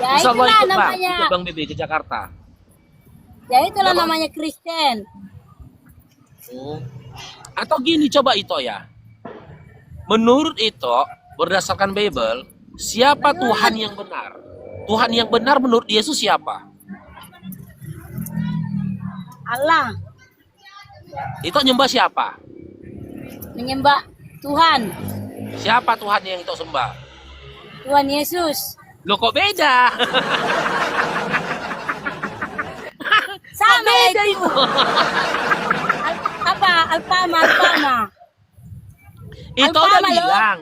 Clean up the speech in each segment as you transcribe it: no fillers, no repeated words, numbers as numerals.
Ya Bisa gua itulah ikut bang, namanya. ikut Bang Bebe ke Jakarta. Ya itulah Ya, Bang. namanya Kristen. Oh. Atau gini coba Ito ya. Menurut Ito, berdasarkan Bible, siapa Tuhan yang benar? Tuhan yang benar menurut Yesus siapa? Allah Ito nyembah siapa? menyembah Tuhan, Siapa Tuhan yang Ito sembah? Tuhan Yesus. Loh kok beda? Sama Beda itu. itu. Alpama. Ito udah Alpama, loh. bilang,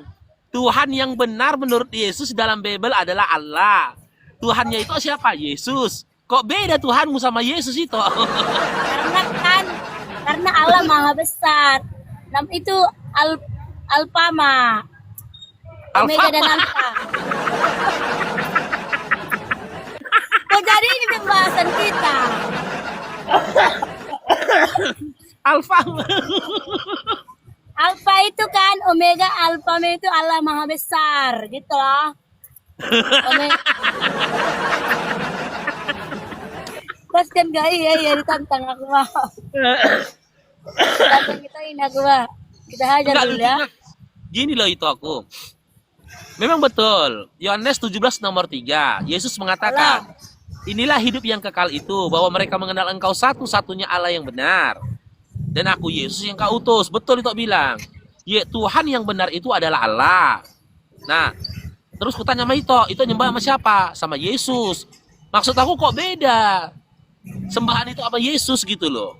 Tuhan yang benar menurut Yesus dalam Bible adalah Allah. Tuhannya itu siapa? Yesus. Kok beda Tuhanmu sama Yesus itu? Karena Allah Maha Besar. Itu Alpama. Omega dan Alpha. Oh, jadi ini pembahasan kita. Alfa. Alpha itu kan Omega, Alpha itu Allah Maha Besar, gitu loh. Terus kan gak iya ditantang aku mah. Tantang kita ini aku mah. Kita hajar Enggak, dulu ya. gini loh itu aku. Memang betul. Yohanes 17 nomor 3. Yesus mengatakan, inilah hidup yang kekal itu, bahwa mereka mengenal engkau satu-satunya Allah yang benar. Dan aku Yesus yang kau utus. Betul itu bilang. Tuhan yang benar itu adalah Allah. Nah, terus kutanya sama itu nyembah sama siapa? Sama Yesus. Maksud aku kok beda? Sembahan itu sama Yesus gitu loh.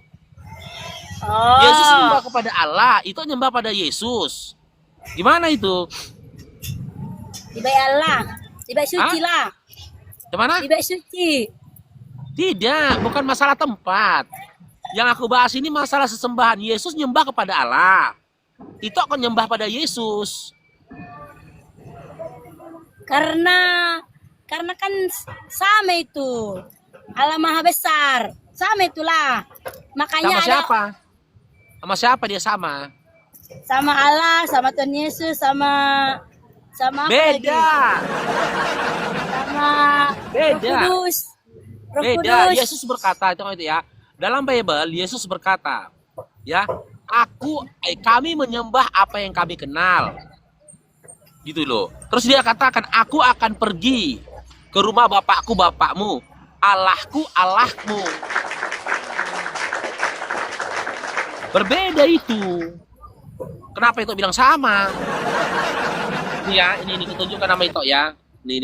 Yesus nyembah kepada Allah, itu nyembah pada Yesus. Gimana itu? Tiba Allah, tiba suci lah. Gimana? Tiba suci. Tidak, bukan masalah tempat. Yang aku bahas ini masalah sesembahan. Yesus nyembah kepada Allah. Itu akan nyembah pada Yesus. Karena kan sama itu. Allah Maha Besar. Sama itulah. Makanya Sama siapa? Sama siapa dia sama? Sama Allah, sama Tuhan Yesus, sama apa lagi? Beda. Sama Beda. Roh Kudus. Beda. Yesus berkata itu ya. Dalam Bible Yesus berkata, ya, kami menyembah apa yang kami kenal. Gitu loh. Terus dia katakan, aku akan pergi ke rumah bapakku bapakmu, Allahku Allahmu. Berbeda itu. Kenapa itu bilang sama? Ini ya, ini ketunjukkan nama itu ya. Nih.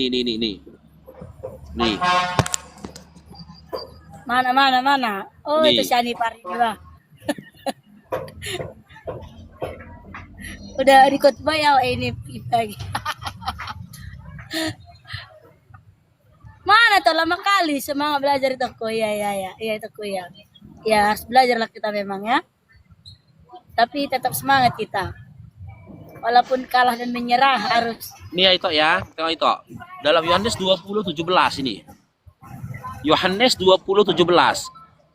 Nih. Mana? Oh, Nih. itu Shani Parida. Udah record ya ini lagi. Mana tuh lama kali semangat belajar itu aku. Iya itu aku ya. Ya harus belajarlah kita memang ya. Tapi tetap semangat kita. Walaupun kalah dan menyerah harus. Nih ya itu ya, tengok itu. Dalam Yohanes 20:17 ini. Yohanes 20:17.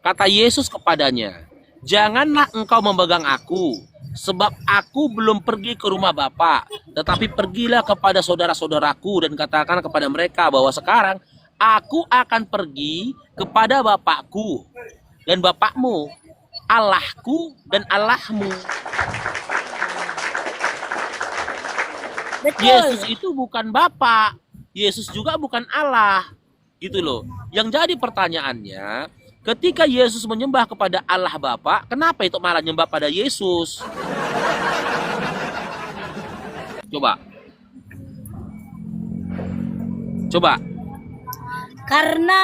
Kata Yesus kepadanya, janganlah engkau memegang aku, sebab aku belum pergi ke rumah Bapa, tetapi pergilah kepada saudara-saudaraku dan katakan kepada mereka bahwa sekarang aku akan pergi kepada Bapakku dan Bapakmu, Allahku dan Allahmu. Betul. Yesus itu bukan Bapa, Yesus juga bukan Allah. Gitu loh. Yang jadi pertanyaannya, ketika Yesus menyembah kepada Allah Bapa, kenapa itu malah nyembah pada Yesus? Coba. Karena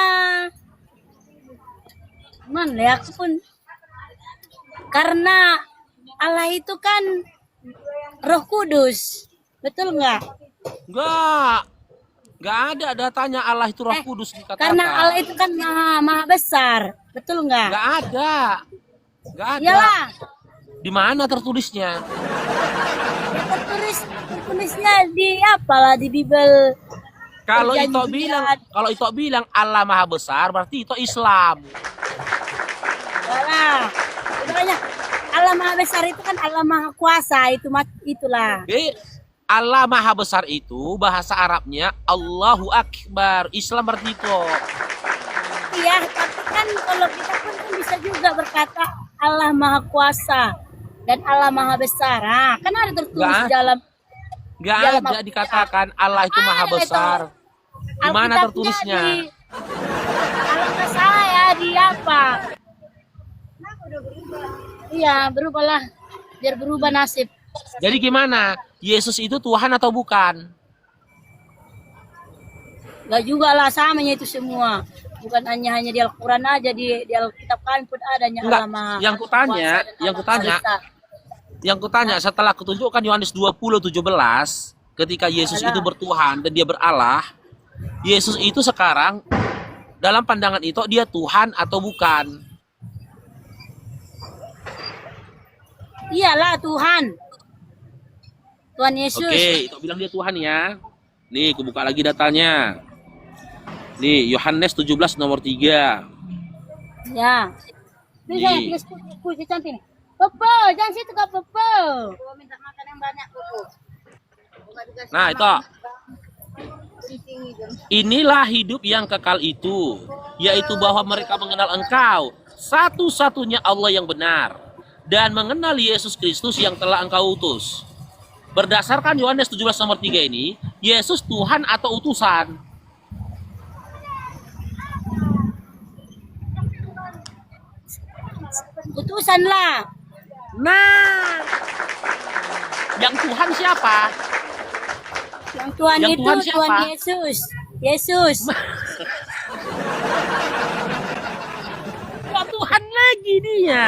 mana ya aku pun karena Allah itu kan Roh Kudus. Betul nggak? Nggak ada datanya Allah itu Roh Kudus dikatakan. Karena Allah itu kan maha besar. Betul nggak? Nggak ada. Iyalah. Di mana tertulisnya? Ya, tertulisnya di apalah di Bible. Kalau itu bilang Allah Maha Besar, berarti itu Islam. Iyalah. Makanya Allah Maha Besar itu kan Allah Maha Kuasa, itulah. Allah Maha Besar itu bahasa Arabnya Allahu Akbar. Islam berarti itu. Iya, tapi kan kalau kita pun kan bisa juga berkata Allah Maha Kuasa dan Allah Maha Besar. Nah, kan ada tertulis Nggak. di dalam Gak Dalam ada Alkitab. dikatakan Allah itu Maha Ada Besar. itu. Di mana Alkitabnya tertulisnya? Kalau nggak salah ya di apa? Iya, berubahlah biar berubah nasib. Jadi gimana? Yesus itu Tuhan atau bukan? Gak juga lah samanya itu semua. Bukan hanya di Al-Quran aja, di Alkitab kan pun adanya Enggak, Allah Maha yang kutanya, Kuasa dan yang Allah kutanya, Maha Besar. Yang kutanya setelah kutunjukkan Yohanes 20:17 ketika Yesus itu bertuhan dan dia beralah, Yesus itu sekarang dalam pandangan itu dia Tuhan atau bukan? Iyalah Tuhan. Tuhan Yesus. Oke, itu bilang dia Tuhan ya. Nih, aku buka lagi datanya. Nih, Yohanes 17 nomor 3. Ya. Bisa Nih. ya, kuis cantik nih. Popo, jangan situ Kak Popo. Gua minta makan yang banyak Popo. Nah, itu. Inilah hidup yang kekal itu, yaitu bahwa mereka mengenal Engkau, satu-satunya Allah yang benar, dan mengenal Yesus Kristus yang telah Engkau utus. Berdasarkan Yohanes 17 nomor 3 ini, Yesus Tuhan atau utusan? Utusan lah. Nah, yang Tuhan siapa? Yang Tuhan Yang itu Tuhan siapa? Tuhan Yesus. Yesus. Ya Tuhan lagi dia.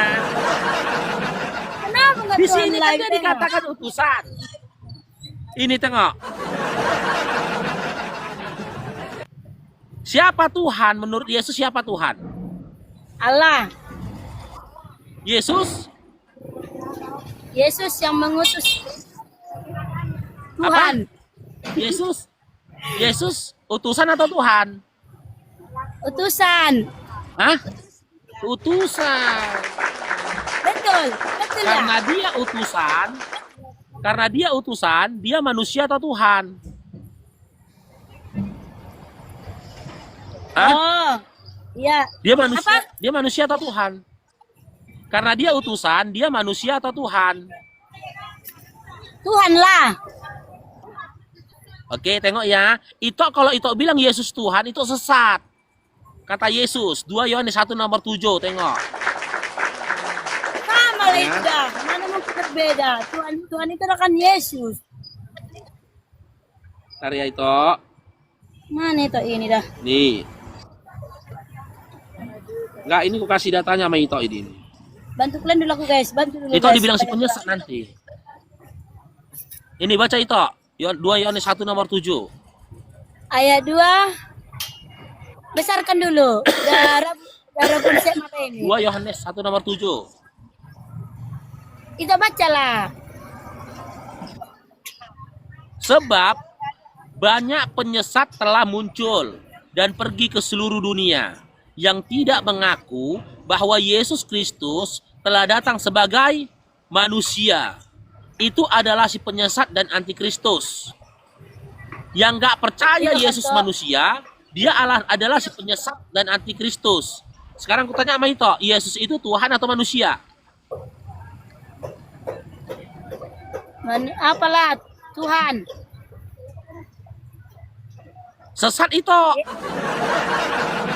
Kenapa nggak Di Tuhan sini kan lagi? dia Tengok. dikatakan utusan. Ini tengok. Siapa Tuhan? Menurut Yesus siapa Tuhan? Allah. Yesus? Yesus yang mengutus Tuhan. Yesus? Yesus utusan atau Tuhan? Utusan. Hah? Utusan. Betul. Betul ya. Karena dia utusan, dia manusia atau Tuhan? Hah? Oh. Iya. Dia manusia atau Tuhan? Karena dia utusan, dia manusia atau Tuhan? Tuhan lah. Oke, tengok ya. Itu kalau itu bilang Yesus Tuhan, itu sesat. Kata Yesus, 2 Yohanes 1 nomor 7, tengok. Sama lah Ya. itu dah. Mana mungkin berbeda. Tuhan itu kan Yesus. Ntar ya itu. Mana itu ini dah. Nih. Enggak, ini ku kasih datanya sama Ito ini. Bantu kalian dulu aku guys. Bantu dulu Itu guys. dibilang si penyesat nanti. Ini baca Ito. 2 Yohanes 1 nomor 7. Ayat 2. Besarkan dulu. Darah konsep mata ini. 2 Yohanes 1 nomor 7. Kita bacalah. Sebab banyak penyesat telah muncul dan pergi ke seluruh dunia yang tidak mengaku bahwa Yesus Kristus telah datang sebagai manusia. Itu adalah si penyesat dan antikristus. Yang gak percaya Iya, Yesus betul. manusia, dia adalah si penyesat dan antikristus. Sekarang aku tanya sama Ito, Yesus itu Tuhan atau manusia? Apalah Tuhan. Sesat Ito.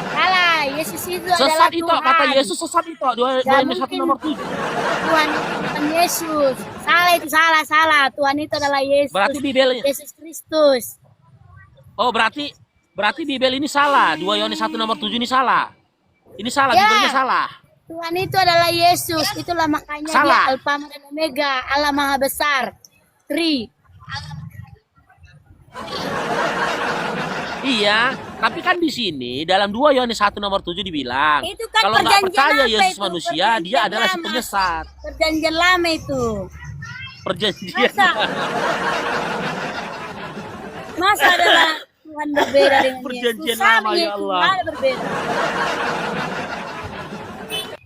Salah. Yesus itu adalah Sesat Ito. Tuhan. Kata Yesus sesat Ito. 2 Gak Yohanes 1 mungkin. nomor 7. Tuhan itu bukan Yesus. Salah itu salah. Tuhan itu adalah Yesus. Berarti Bibel Yesus Kristus. Oh, berarti Bibel ini salah. 2 Yohanes 1 nomor 7 ini salah. Ini salah, Ya. Bibelnya salah. Tuhan itu adalah Yesus. Itulah makanya Salah. dia Alfa dan Omega, Allah Maha Besar. Iya, tapi kan di sini dalam 2 Yohanes 1 nomor 7 dibilang, Itu kan kalau nggak perjanjian percaya apa Yesus itu? manusia, dia Perjanjian adalah si lama. penyesat. Perjanjian lama itu. Perjanjian. Masa adalah Tuhan berbeda dengan Perjanjian Yesus. lama, Sama ya itu, Allah. ada berbeda.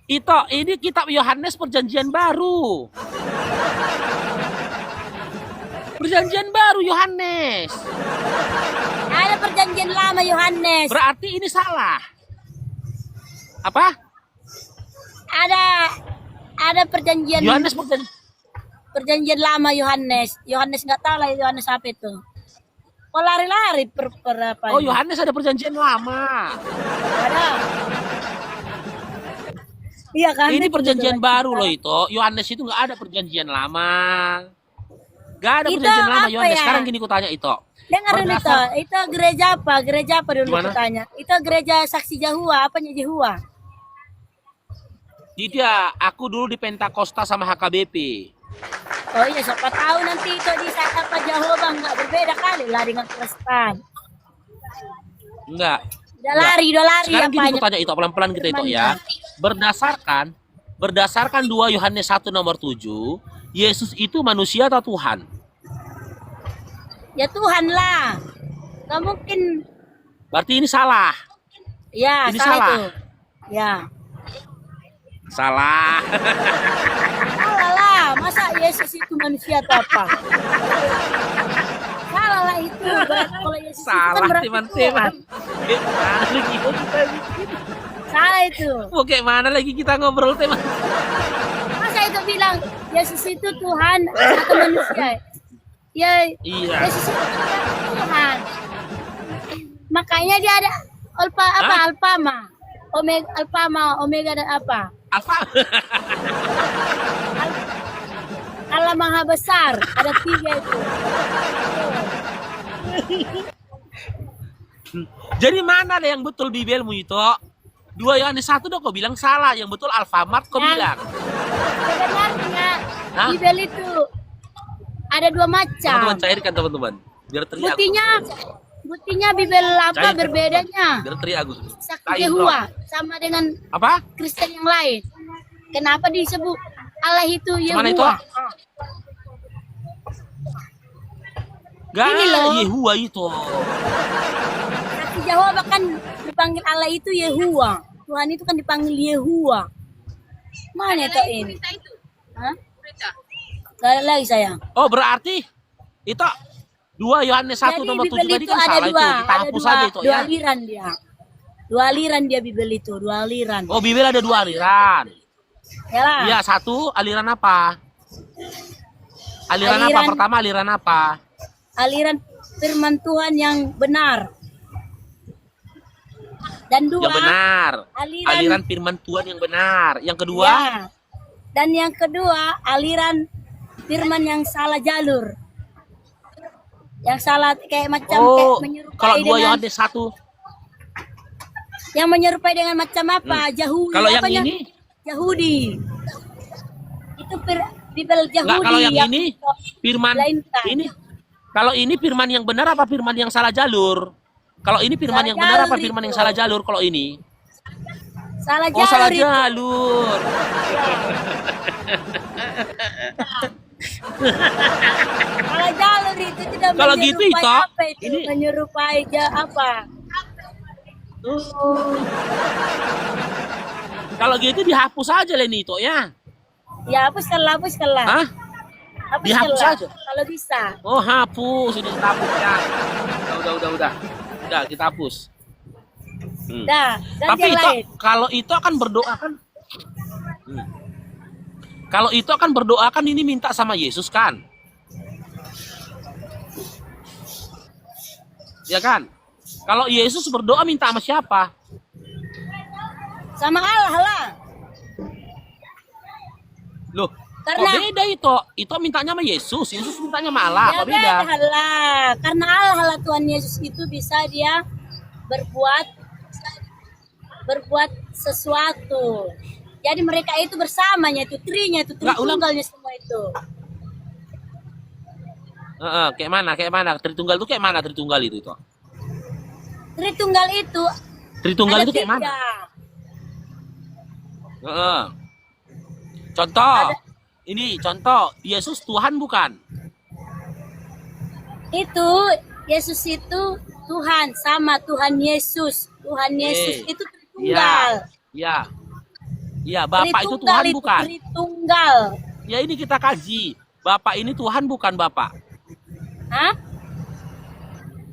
Itu ini kitab Yohanes perjanjian baru. Perjanjian baru Yohanes. Ada perjanjian lama Yohanes. Berarti ini salah. Apa? Ada perjanjian Yohanes perjanjian lama Yohanes. Yohanes nggak tahu lah Yohanes apa itu. Oh lari-lari per apa? Oh, ini? Yohanes ada perjanjian lama. Ada. Iya kan? Ini Itu perjanjian betul. baru loh itu. Yohanes itu nggak ada perjanjian lama. Nggak ada Itu perjanjian lama apa Yohanes. ya? Sekarang gini ku tanya itu. Dengar dulu Berdasar- itu gereja apa? Gereja apa dulu Gimana? bertanya? Itu gereja Saksi Yahua, apanya Yahua? Tidak, aku dulu di Pentakosta sama HKBP. Oh iya, siapa tahu nanti itu di saat apa Jehovah nggak berbeda kali lah dengan Kristen. Enggak. Udah lari Sekarang gini apanya? ku tanya itu pelan-pelan kita itu ya. Berdasarkan 2 Yohanes 1 nomor 7, Yesus itu manusia atau Tuhan? Ya Tuhan lah. Gak mungkin. Berarti ini salah. Ya, Ini salah salah. itu. Ya. Salah. Salah lah. Masa Yesus itu manusia atau apa? Salah lah itu. Berarti kalau Yesus itu kan Salah berarti teman-teman. Tuhan. Gimana lagi kita Salah itu. mau kayak mana lagi kita ngobrol teman? Masa itu bilang Yesus itu Tuhan atau manusia? Ya, Iya. Yesus itu Tuhan. Makanya dia ada Alpama, Omega dan apa? Apa? Allah Maha Besar, ada 3 itu. Jadi mana ada yang betul Bibelmu itu? 2 Yohanes 1 udah kau bilang salah, yang betul Alfamart kau Yang- bilang. Sebenarnya Hah? Bibel itu ada 2 macam. Teman-teman cairkan teman-teman. Biar teriak. Buktinya Bibel apa Cair. berbedanya? Biar teriak Agus. Saksi Cair, Yahua sama dengan Apa? Kristen yang lain. Kenapa disebut Allah itu Mana itu? Yahua? Gak, Ini loh. Yehua itu. Saksi Yahua bahkan dipanggil Allah itu Yehua. Tuhan itu kan dipanggil Yehua. Mana itu ini? Hah? Gak ada lagi sayang. Oh, berarti itu 2 Yohanes 1 Jadi nomor 7 Bibel tadi itu kan ada salah 2, itu. Kita ada hapus 2, aja itu 2 ya. aliran dia. 2 aliran dia Bibel itu, 2 aliran. Oh, Bibel ada 2 aliran. Yalah. Iya, 1 aliran apa? Aliran apa? Aliran- Pertama aliran apa? Aliran firman Tuhan yang benar. Dan 2 Yang benar. aliran- Aliran firman Tuhan yang benar. Yang kedua, ya. Dan yang kedua, aliran firman yang salah jalur. Yang salah kayak macam kayak oh, menyerupai kalau 2 dengan Yohanes 1. yang menyerupai dengan macam apa? Yahudi. Kalau yang apanya? ini? Yahudi. Itu Bibel Yahudi. Enggak, kalau yang ini firman lainkan. ini. Kalau ini firman yang benar apa firman yang salah jalur? Kalau ini firman Salah yang benar apa jalur firman itu. yang salah jalur kalau ini? Salah Oh, jalur salah itu. jalur. Salah jalur itu tidak Kalau gitu menyerupai itu, apa itu? ini- Menyerupai apa? Kalau gitu dihapus aja Leni itu ya. Ya hapuskanlah. Hah? Dihapus Hapuskanlah, aja? kalau bisa. Oh, hapus. Ini kita hapus ya. Udah. Udah, kita hapus. Dah, ganti Tapi yang itu lain. kalau itu akan berdoa kan. Kalau itu akan berdoa kan ini minta sama Yesus kan? Ya kan? Kalau Yesus berdoa minta sama siapa? Sama Allah lah. Loh, Karena- kok beda itu? Itu mintanya sama Yesus, Yesus mintanya sama Allah, Ya kok beda? beda lah. Karena Allah Tuhan Yesus itu bisa dia berbuat sesuatu. Jadi mereka itu bersamanya itu trinya itu Nggak, ulang. tunggalnya semua itu. Kayak mana? Tritunggal itu kayak mana Tritunggal itu? Tritunggal itu Tritunggal ada itu kayak mana? 3. Contoh, Ada- ini contoh, Yesus Tuhan bukan? Itu Yesus itu Tuhan sama Tuhan Yesus. Tuhan Yesus itu Tritunggal. Iya, Bapak itu Tritunggal Tuhan bukan? Tritunggal. Ya ini kita kaji. Bapak ini Tuhan bukan Bapak? Hah?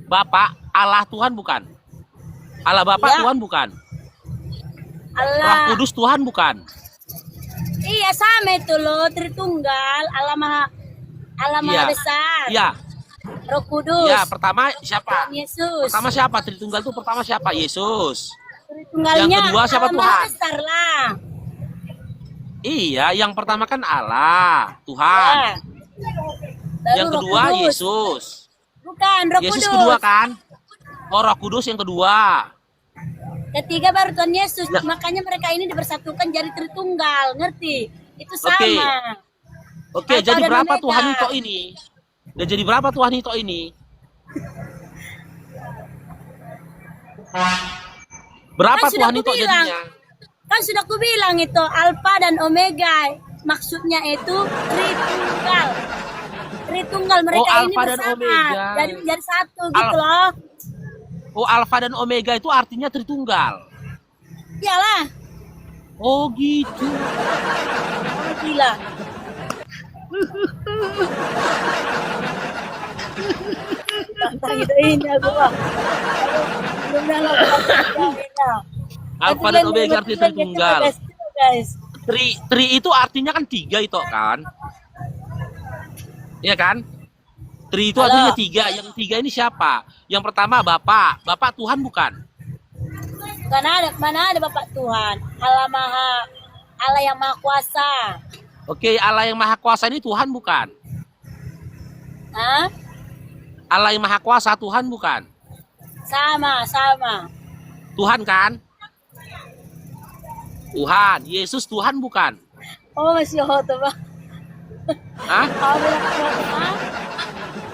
Bapak Allah Tuhan bukan? Allah Bapak Ya. Tuhan bukan? Roh Allah. Kudus Tuhan bukan? Iya sama itu loh, Tritunggal, Allah Maha Iya. Besar, Iya. Roh Kudus, Ya, pertama siapa? Tuhan Yesus. Pertama siapa? Tritunggal itu pertama siapa? Yesus. Tritunggalnya Yang kedua siapa Allah Maha Tuhan? Besar lah. Iya, yang pertama kan Allah, Tuhan. Ya. Baru Yang Roh kedua Kudus. Yesus. Bukan, Roh Yesus Kudus. kedua kan? Oh, Roh Kudus yang kedua. Ketiga baru Tuhan Yesus. Ya. Makanya mereka ini dipersatukan jadi Tritunggal, ngerti? Itu Oke. sama. Oke, Alfa jadi dan berapa Omega. Tuhan itu ini? Dan jadi berapa Tuhan itu ini? Berapa Kan sudah Tuhan itu kubilang. jadinya? Kan sudah aku bilang itu Alfa dan Omega. Maksudnya itu Tritunggal. Tritunggal mereka ini Alfa dan bersama. Omega. Jadi satu gitu loh. Oh, Alfa dan Omega itu artinya Tritunggal. Iyalah. Oh, gitu. Oh, gila. Tentang itu ini aku mah. Belum dalam Alfa dan Omega artinya Tritunggal. Guys. Tri itu artinya kan tiga itu kan? Iya kan? Tri itu Halo. artinya tiga. Yang tiga ini siapa? Yang pertama Bapak. Bapak Tuhan bukan? Mana ada Bapak Tuhan? Allah yang Maha Kuasa. Oke, Allah yang Maha Kuasa ini Tuhan bukan? Hah? Allah yang Maha Kuasa Tuhan bukan? Sama. Tuhan kan? Tuhan. Yesus Tuhan bukan? Oh, masih hoto, Pak. Hah? Oh, bilang hoto, Pak.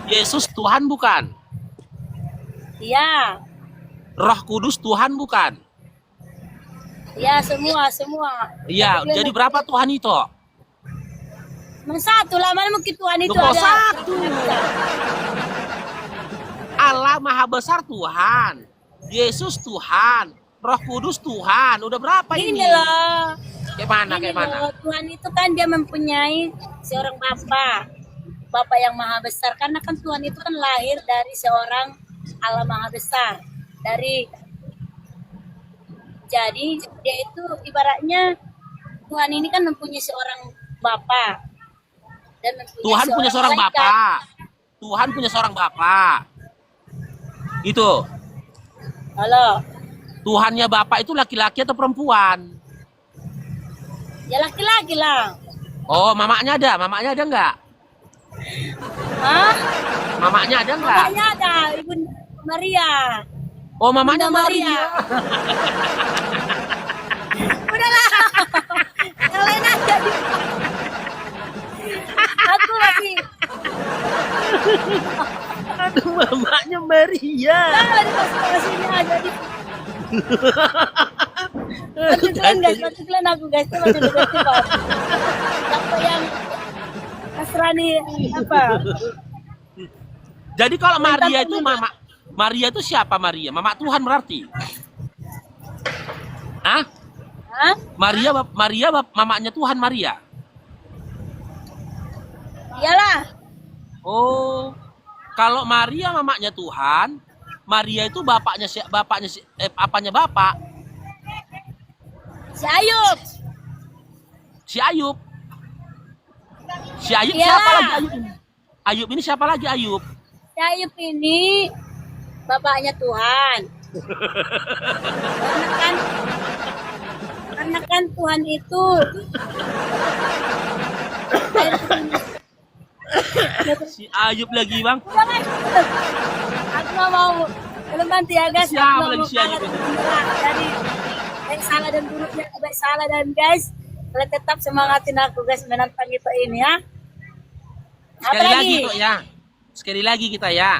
Yesus Tuhan bukan? Iya. Roh Kudus Tuhan bukan? Iya, semua. Iya, jadi berapa Tuhan itu? Cuma satu lah, mana mungkin Tuhan itu Loh, kok ada. satu? Allah Maha Besar Tuhan. Yesus Tuhan. Roh Kudus Tuhan. Udah berapa ini? Ini loh. Kayak mana? Ini Kayak mana? loh, Tuhan itu kan dia mempunyai seorang Bapa yang maha besar. Karena kan Tuhan itu kan lahir dari seorang Allah maha besar. Jadi dia itu ibaratnya Tuhan ini kan mempunyai seorang Bapa. Dan mempunyai Tuhan punya seorang malaikat. Bapak. Tuhan punya seorang Bapak. Itu. Halo. Tuhannya Bapak itu laki-laki atau perempuan? Ya laki-laki lah. Oh, mamaknya ada enggak? Hah? Mamaknya ada enggak? Makanya ada Ibu Maria. Oh, mamanya Bunda Maria. Udahlah. Yang lain aja. Aku masih Aduh, mamanya Maria. salah di sini aja di. Bantu aku guys, coba coba. Siapa yang Nasrani apa? Jadi kalau Maria itu Maria itu siapa Maria? Mama Tuhan berarti? Hah? Hah? Maria mamanya Tuhan Maria. Iyalah. Oh. Kalau Maria mamanya Tuhan, Maria itu apanya Bapak? Si Ayub. Si Ayub. Si Ayub Iyalah. siapa lagi Ayub ini? Ayub ini siapa lagi Ayub? Si Ayub ini bapaknya Tuhan. Karena kan Tuhan itu Si Ayub lagi, Bang. udah kan? Aku nggak mau belum nanti ya guys. Siapa Aku nggak lagi mau si Ayub kalah ini? menyerah dari baik salah dan buruknya baik salah dan guys. Kalian tetap semangatin aku guys menantang kita ini ya. Apa Sekali lagi lagi? Tok ya. Sekali lagi kita ya.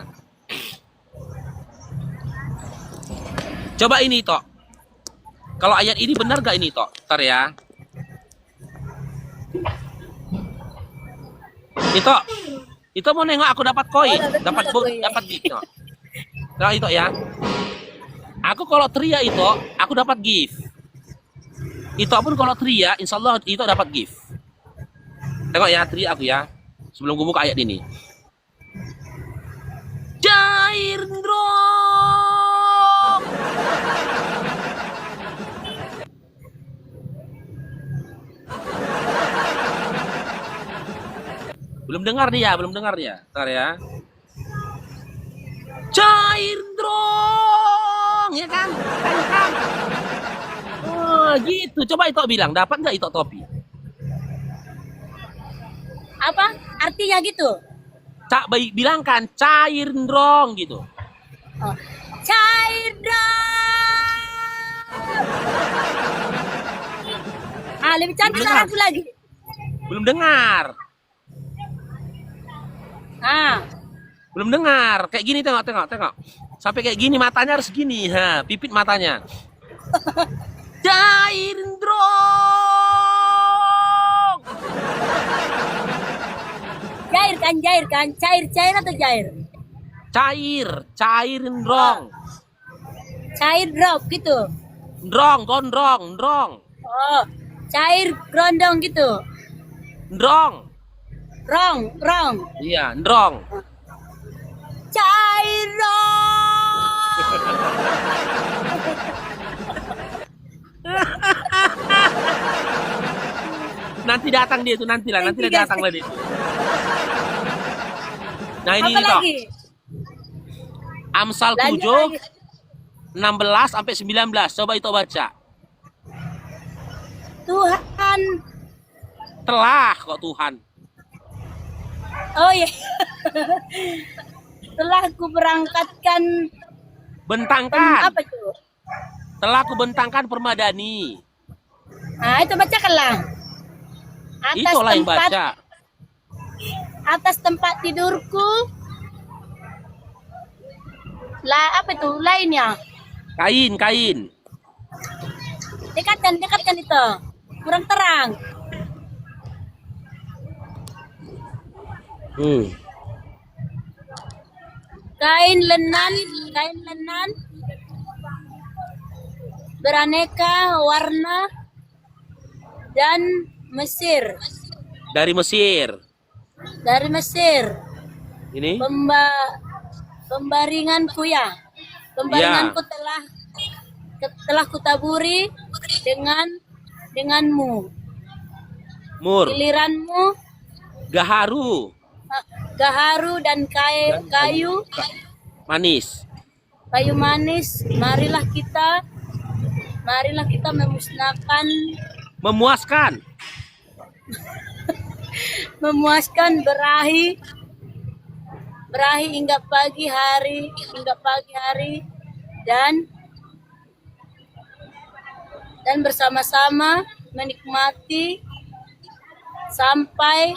Coba ini Tok. Kalau ayat ini benar gak ini Tok? Ntar ya. Itu mau nengok aku dapat koin, dapat gift Tok. Nah, itu ya. Aku kalau tria itu, aku dapat gift. Itu pun kalau tria, insya Allah itu dapat gift. Tengok ya, tria aku ya. Sebelum gue buka ayat ini. Cair ndrong. Belum dengar dia, belum dengar dia. Ntar ya. Cair ndrong, ya kan? Kan? Oh, gitu. Coba itu bilang, dapat nggak itu topi? Apa artinya gitu? Cak baik bilang kan cair ndrong gitu. Oh. Cair dong. Ah, lebih cantik Belum suara aku lagi. Belum dengar. Ah, Belum dengar. Kayak gini tengok, tengok, tengok. Sampai kayak gini matanya harus gini. Ha, pipit matanya. Cair ndrong. cair kan? Cair atau jair? Cair, cair ndrong. Cair drop gitu. Ndrong, gondrong, ndrong. Oh, cair grondong gitu. Ndrong. Rong. Iya, ndrong. Cair dong. Nanti datang dia itu, nanti Nanti dia datang lagi. Nah ini Apa toh. lagi? Amsal Lanjut 7 lagi. 16 sampai 19. Coba itu baca. Tuhan. Telah kok Tuhan. Oh iya. Telah ku berangkatkan Bentangkan. apa itu? Telah ku bentangkan permadani. Nah, itu bacakanlah. Itulah yang baca. Atas tempat tidurku. Lah apa itu lainnya? Kain. Dekatkan itu. Kurang terang. Kain lenan beraneka warna dan Mesir. Dari Mesir. Ini. Pembaringanku ya. Pembaringanku telah kutaburi denganmu. Mur. Giliranmu Gaharu. gaharu dan kayu Manis. manis. Marilah kita memusnahkan, memuaskan berahi hingga pagi hari dan bersama-sama menikmati sampai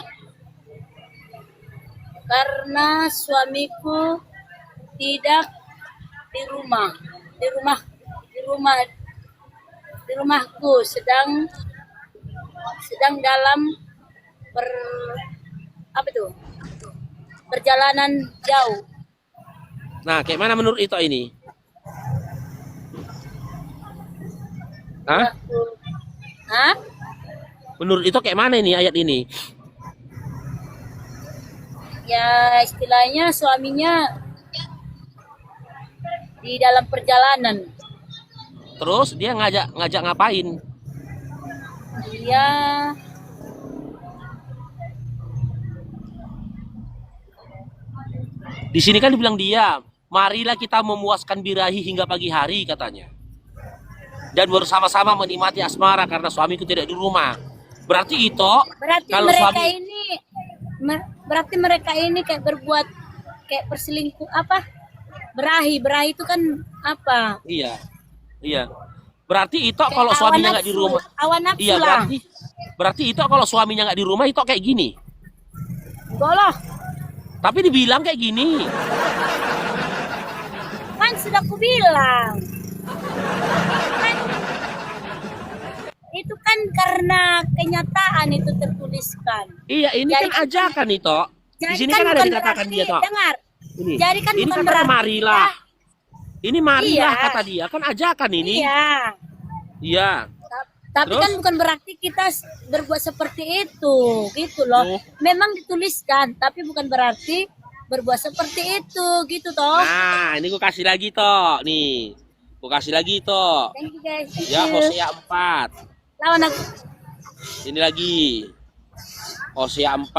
karena suamiku tidak di rumahku sedang dalam perjalanan jauh. Nah, kayak mana menurut itu ini? Hah? Hah? Menurut itu kayak mana ini ayat ini? Ya istilahnya suaminya di dalam perjalanan. Terus dia ngajak ngapain? Dia Di sini kan dibilang dia, marilah kita memuaskan birahi hingga pagi hari katanya. Dan bersama-sama menikmati asmara karena suamiku tidak di rumah. Berarti kalau mereka ini kayak berbuat kayak perselingkuh apa? Berahi itu kan apa? Iya. Berarti itu Kayak kalau suaminya nggak di rumah. Awan nafsu Iya, lah. berarti itu kalau suaminya nggak di rumah itu kayak gini. Goloh. Tapi dibilang kayak gini. Kan sudah ku bilang. Kan, itu kan karena kenyataan itu tertuliskan. Iya, ini Jadi kan ajakan itu. Di sini kan ada bukan dikatakan berarti- dia toh. Dengar. Ini. Jadi kan Ini bukan kata berarti marilah. Ini marilah Iya. kata dia, kan ajakan ini. Iya. Iya. Tapi Terus? kan bukan berarti kita berbuat seperti itu, gitu loh. Oh. Memang dituliskan, tapi bukan berarti berbuat seperti itu, gitu toh. Nah, ini gue kasih lagi toh. Nih. Gue kasih lagi toh. Thank you guys. Thank Ya, you. Hosea 4. Lawan aku. Ini lagi. Hosea 4.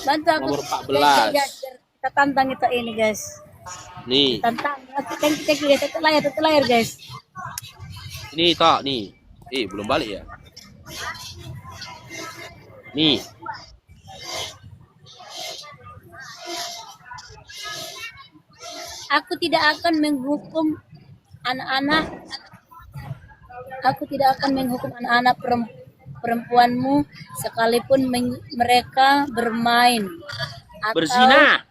Bantu aku. Nomor 14. Guys, kita tantang itu ini guys. Nih. Tantang. Thank you guys. Tutup layar guys. Ini toh, nih. Belum balik ya. Nih. Aku tidak akan menghukum anak-anak. Aku tidak akan menghukum anak-anak perempuanmu sekalipun mereka bermain atau Berzina.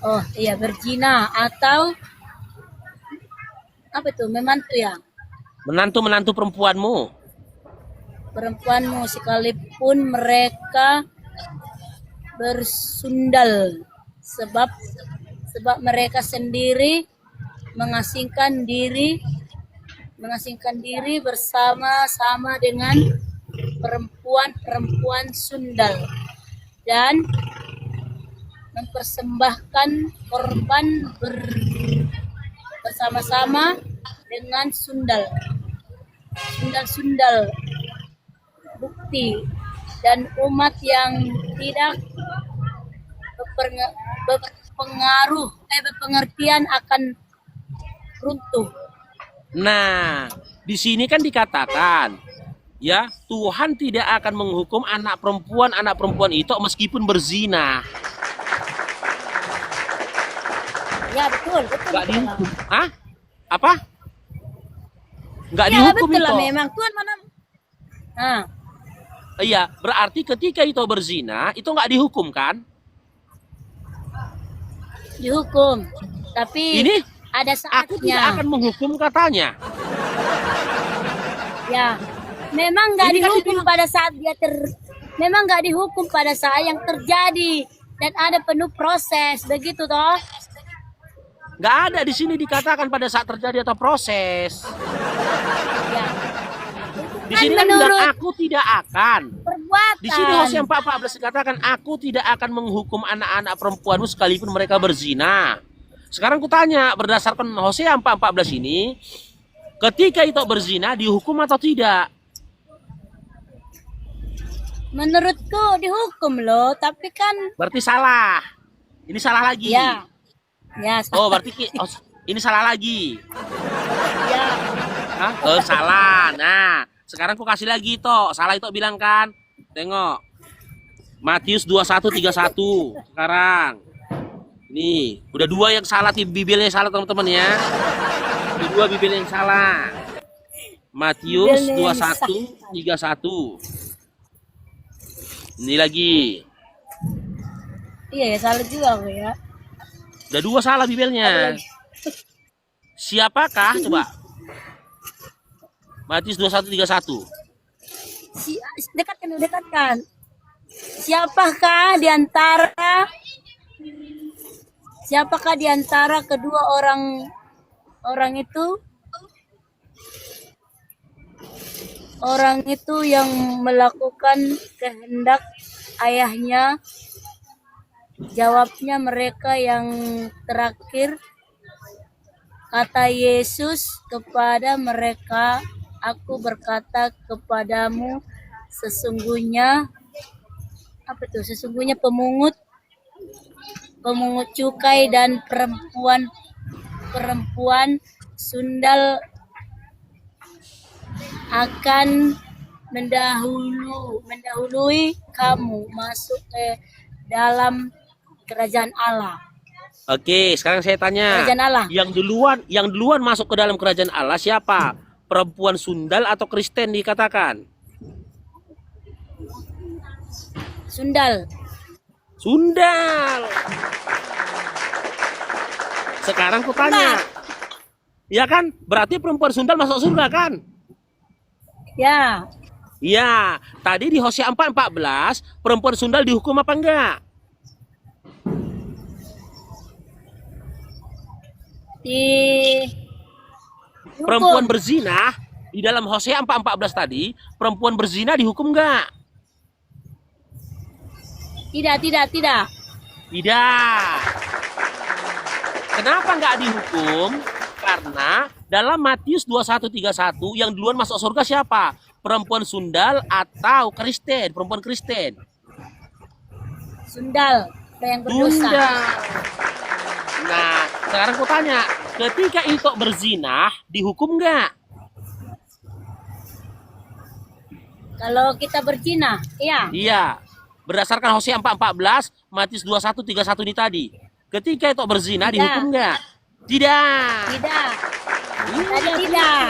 oh iya berzina atau apa itu membantu ya Menantu-menantu perempuanmu sekalipun mereka bersundal sebab mereka sendiri mengasingkan diri bersama-sama dengan perempuan-perempuan sundal dan mempersembahkan korban bersama-sama dengan sundal bukti dan umat yang tidak berpengertian akan runtuh. Nah, di sini kan dikatakan, ya, Tuhan tidak akan menghukum anak perempuan itu meskipun berzina. Ya betul. Nggak dihukum. Hah? Apa? Nggak Ya dihukum betul lah itu. memang Tuhan mana. Nah, Iya, berarti ketika itu berzina, itu nggak dihukum kan? dihukum. Tapi Ini ada aku tidak saatnya. akan menghukum katanya. Ya, memang nggak Ini kan dihukum pada saat memang nggak dihukum pada saat yang terjadi dan ada penuh proses begitu toh. Nggak ada di sini dikatakan pada saat terjadi atau proses. Ya. Di sini kan menurut bilang aku tidak akan. perbuatan. Di sini Hosea 4:14 dikatakan aku tidak akan menghukum anak-anak perempuanmu sekalipun mereka berzina. Sekarang kutanya berdasarkan Hosea 4:14 ini, ketika itu berzina dihukum atau tidak? Menurutku dihukum loh, tapi kan Berarti salah. Ini salah lagi. ya. Ya, Oh, berarti ini salah lagi. ya. Hah? Oh, salah. Nah, sekarang aku kasih lagi toh. Salah itu bilang kan. Tengok. Matius 21:31 sekarang. Nih, udah dua yang salah, bibelnya salah teman-teman ya. Udah dua bibel yang salah. Matius Bibelnya yang 21:31. Ini lagi. Iya ya salah juga aku ya. Udah dua salah bibelnya. Siapakah coba? Matius 21:31. Dekatkan. Siapakah di antara kedua orang itu yang melakukan kehendak ayahnya? Jawabnya mereka yang terakhir. Kata Yesus kepada mereka, aku berkata kepadamu, sesungguhnya pemungut cukai dan perempuan sundal akan mendahului kamu masuk ke dalam kerajaan Allah. Oke, sekarang saya tanya. Kerajaan Allah. Yang duluan masuk ke dalam kerajaan Allah siapa? Perempuan sundal atau Kristen dikatakan? Sundal. Sekarang ku tanya. Ya kan? Berarti perempuan sundal masuk surga kan? Ya. Ya, tadi di Hosea 4:14 perempuan sundal dihukum apa enggak? Perempuan berzina di dalam Hosea 4:14 tadi, perempuan berzina dihukum enggak? Tidak. Tidak. Kenapa nggak dihukum? Karena dalam Matius 21:31 yang duluan masuk surga siapa? Perempuan sundal atau Kristen? Perempuan Kristen. Sundal yang berdosa. Sundal. Nah, sekarang aku tanya, ketika itu berzina, dihukum nggak? Kalau kita berzina, iya. Iya. Berdasarkan Hosea 4:14, Matius 21:31 ini tadi. Ketika itu berzina, Tidak. dihukum nggak? Tidak. Tidak. Iya, Tadi tidak.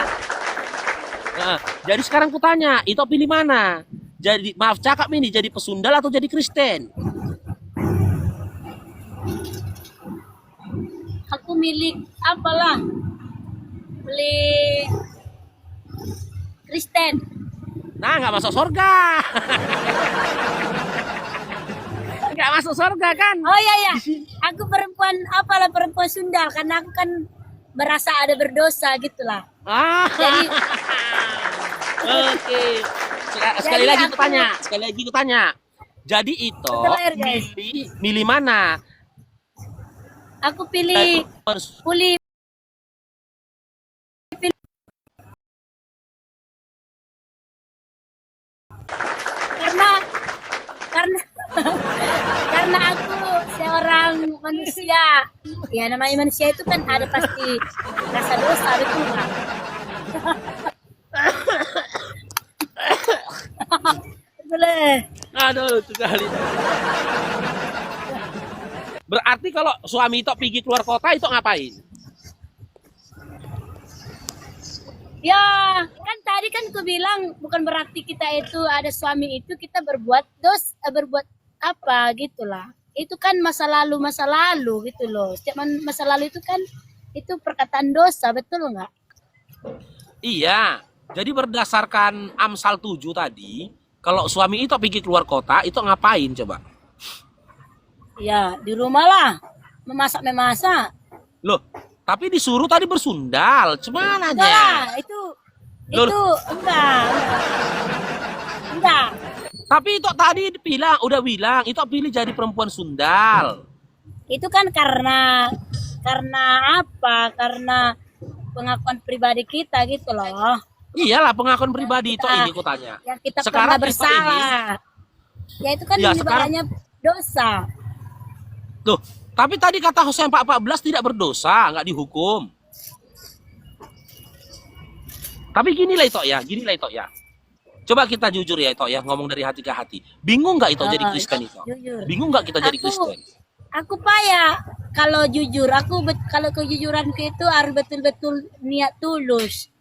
Nah, jadi sekarang ku tanya, itu pilih mana? Jadi maaf cakap ini, jadi pesundal atau jadi Kristen? Aku milik apalah? Milik Kristen. Nah, nggak masuk surga. Nggak masuk surga kan? Oh iya ya. Aku perempuan apalah perempuan sundal karena aku kan merasa ada berdosa gitulah. Ah, Jadi oke. Sekali Jadi lagi aku- kutanya, sekali lagi kutanya. Jadi itu Setelah, guys. milih mana? aku pilih pilih karena karena karena aku seorang manusia. Ya namanya manusia itu kan ada pasti rasa dosa betul nggak? Boleh. Aduh, lucu kali. Berarti kalau suami itu pergi keluar kota itu ngapain? Ya, kan tadi kan ku bilang bukan berarti kita itu ada suami itu kita berbuat berbuat apa gitulah. Itu kan masa lalu gitu loh. Setiap masa lalu itu kan itu perkataan dosa, betul nggak? Iya. Jadi berdasarkan Amsal 7 tadi, kalau suami itu pergi keluar kota, itu ngapain coba? Ya, di rumah lah. Memasak. Loh, tapi disuruh tadi bersundal. Cuman Enggak aja. lah, itu Loh. enggak. Enggak. Tapi itu tadi udah bilang, itu pilih jadi perempuan sundal. Itu kan karena apa? Karena pengakuan pribadi kita gitu loh. Iyalah, pengakuan pribadi itu Kita- ini aku tanya. Yang kita Sekarang pernah kita bersalah. Ya itu kan Ya, ibaratnya dosa. Loh, tapi tadi kata Hosea 4:14 tidak berdosa, nggak dihukum. Tapi ginilah itu ya. Coba kita jujur ya itu ya, ngomong dari hati ke hati. Bingung nggak itu jadi Kristen itu? Jujur. Bingung nggak kita jadi Aku- Kristen? Aku payah kalau jujur. Kalau kejujuranku itu harus betul-betul niat tulus.